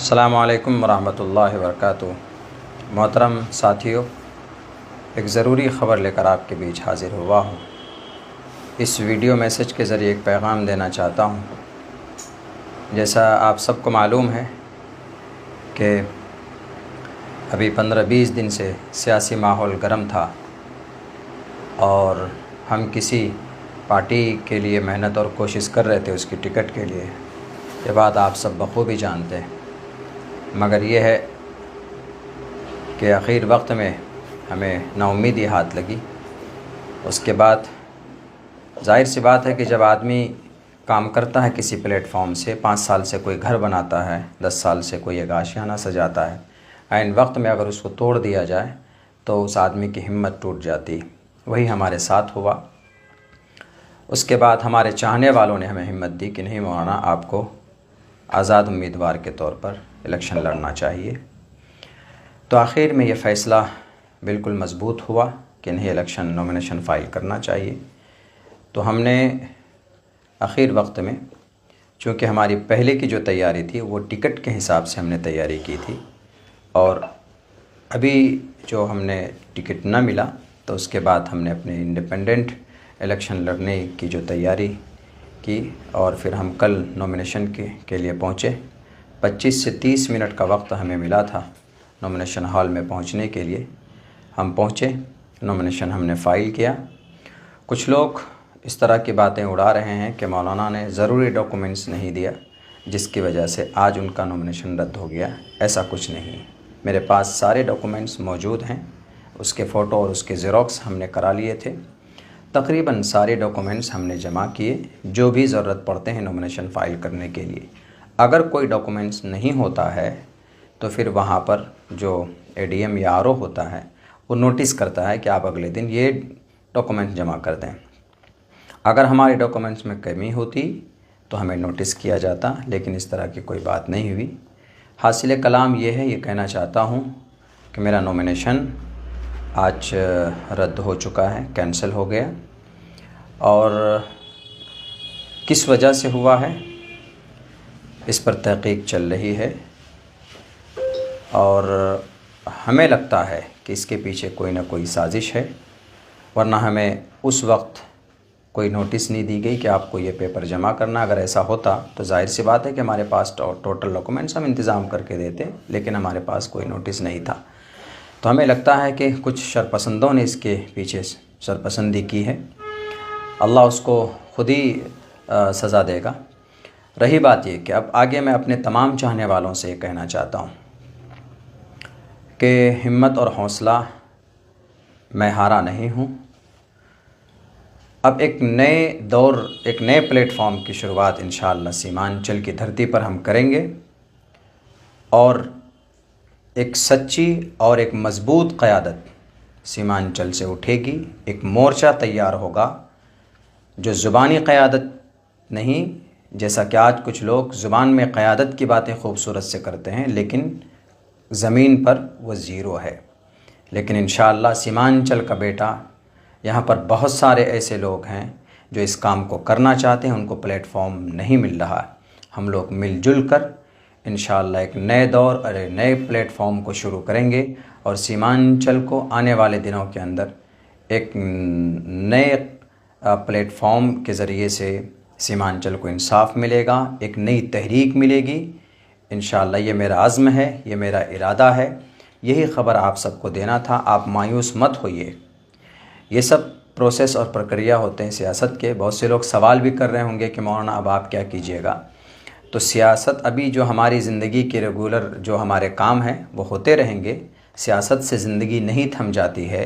अस्सलामु अलैकुम वरहमतुल्लाहि वबरकातुहू। मोहतरम साथियों, एक ज़रूरी ख़बर लेकर आपके बीच हाज़िर हुआ हूँ। इस वीडियो मैसेज के ज़रिए एक पैगाम देना चाहता हूँ। जैसा आप सबको मालूम है कि अभी 15-20 दिन से सियासी माहौल गर्म था और हम किसी पार्टी के लिए मेहनत और कोशिश कर रहे थे उसकी टिकट के लिए। ये बात आप सब बखूबी जानते हैं, मगर ये है कि आखिर वक्त में हमें नाउम्मीदी हाथ लगी। उसके बाद ज़ाहिर सी बात है कि जब आदमी काम करता है किसी प्लेटफॉर्म से, 5 साल से कोई घर बनाता है, 10 साल से कोई एक आशियाना सजाता है, ऐन वक्त में अगर उसको तोड़ दिया जाए तो उस आदमी की हिम्मत टूट जाती। वही हमारे साथ हुआ। उसके बाद हमारे चाहने वालों ने हमें हिम्मत दी कि नहीं मौलाना, आपको आज़ाद उम्मीदवार के तौर पर इलेक्शन लड़ना चाहिए। तो आखिर में ये फ़ैसला बिल्कुल मज़बूत हुआ कि नहीं, इलेक्शन नॉमिनेशन फ़ाइल करना चाहिए। तो हमने आखिर वक्त में, चूँकि हमारी पहले की जो तैयारी थी वो टिकट के हिसाब से हमने तैयारी की थी, और अभी जो हमने टिकट न मिला तो उसके बाद हमने अपने इंडिपेंडेंट इलेक्शन लड़ने की जो तैयारी की, और फिर हम कल नॉमिनेशन के लिए पहुँचे। 25 से 30 मिनट का वक्त हमें मिला था नॉमिनेशन हॉल में पहुँचने के लिए। हम पहुँचे, नॉमिनेशन हमने फ़ाइल किया। कुछ लोग इस तरह की बातें उड़ा रहे हैं कि मौलाना ने ज़रूरी डॉक्यूमेंट्स नहीं दिया जिसकी वजह से आज उनका नॉमिनेशन रद्द हो गया। ऐसा कुछ नहीं, मेरे पास सारे डॉक्यूमेंट्स मौजूद हैं। उसके फ़ोटो और उसके ज़ेरॉक्स हमने करा लिए थे। तकरीबन सारे डॉक्यूमेंट्स हमने जमा किए जो भी ज़रूरत पड़ते हैं नॉमिनेशन फ़ाइल करने के लिए। अगर कोई डॉक्यूमेंट्स नहीं होता है तो फिर वहाँ पर जो एडीएम या आरओ होता है वो नोटिस करता है कि आप अगले दिन ये डॉक्यूमेंट जमा कर दें। अगर हमारे डॉक्यूमेंट्स में कमी होती तो हमें नोटिस किया जाता, लेकिन इस तरह की कोई बात नहीं हुई। हासिल कलाम ये है, ये कहना चाहता हूँ कि मेरा नॉमिनेशन आज रद्द हो चुका है, कैंसिल हो गया। और किस वजह से हुआ है इस पर तहक़ीक़ चल रही है, और हमें लगता है कि इसके पीछे कोई ना कोई साजिश है, वरना हमें उस वक्त कोई नोटिस नहीं दी गई कि आपको ये पेपर जमा करना। अगर ऐसा होता तो जाहिर सी बात है कि हमारे पास टोटल डॉक्यूमेंट्स हम इंतज़ाम करके देते, लेकिन हमारे पास कोई नोटिस नहीं था। तो हमें लगता है कि कुछ शरपसंदों ने इसके पीछे शरपसंदी की है। अल्लाह उसको ख़ुद ही सज़ा देगा। रही बात ये कि अब आगे मैं अपने तमाम चाहने वालों से ये कहना चाहता हूँ कि हिम्मत और हौसला, मैं हारा नहीं हूँ। अब एक नए दौर, एक नए प्लेटफॉर्म की शुरुआत इंशाअल्लाह सीमांचल की धरती पर हम करेंगे, और एक सच्ची और एक मज़बूत क़यादत सीमांचल से उठेगी। एक मोर्चा तैयार होगा जो ज़ुबानी क़यादत नहीं, जैसा कि आज कुछ लोग ज़ुबान में क़यादत की बातें खूबसूरत से करते हैं लेकिन ज़मीन पर वो ज़ीरो है। लेकिन इंशाअल्लाह सीमांचल का बेटा, यहाँ पर बहुत सारे ऐसे लोग हैं जो इस काम को करना चाहते हैं, उनको प्लेटफॉर्म नहीं मिल रहा। हम लोग मिलजुल कर इंशाअल्लाह एक नए दौर और एक नए प्लेटफॉर्म को शुरू करेंगे, और सीमांचल को आने वाले दिनों के अंदर एक नए प्लेटफॉर्म के ज़रिए से सीमांचल को इंसाफ मिलेगा, एक नई तहरीक मिलेगी। इंशाअल्लाह ये मेरा अज़्म है, ये मेरा इरादा है। यही ख़बर आप सबको देना था। आप मायूस मत होइए। ये सब प्रोसेस और प्रक्रिया होते हैं सियासत के। बहुत से लोग सवाल भी कर रहे होंगे कि मौलाना अब आप क्या कीजिएगा। तो सियासत, अभी जो हमारी ज़िंदगी के रेगुलर जो हमारे काम हैं वो होते रहेंगे। सियासत से ज़िंदगी नहीं थम जाती है।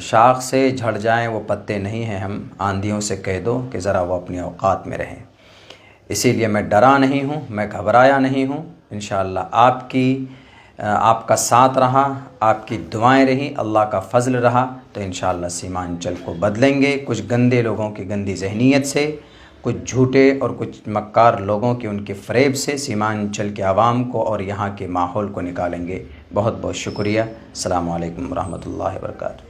शाख से झड़ जाएं वो पत्ते नहीं हैं। हम आंधियों से कह दो कि ज़रा वो अपनी औकात में रहें। इसीलिए मैं डरा नहीं हूँ, मैं घबराया नहीं हूँ। इंशाअल्लाह आपका साथ रहा, आपकी दुआएं रही, अल्लाह का फ़ज़ल रहा, तो इंशाअल्लाह सीमांचल को बदलेंगे। कुछ गंदे लोगों की गंदी जहनीत से, कुछ झूठे और कुछ मक्कार लोगों की उनके फ़रेब से सीमांचल के आवाम को और यहाँ के माहौल को निकालेंगे। बहुत बहुत शुक्रिया। अस्सलामु अलैकुम रहमतुल्लाहि व बरकातुहू।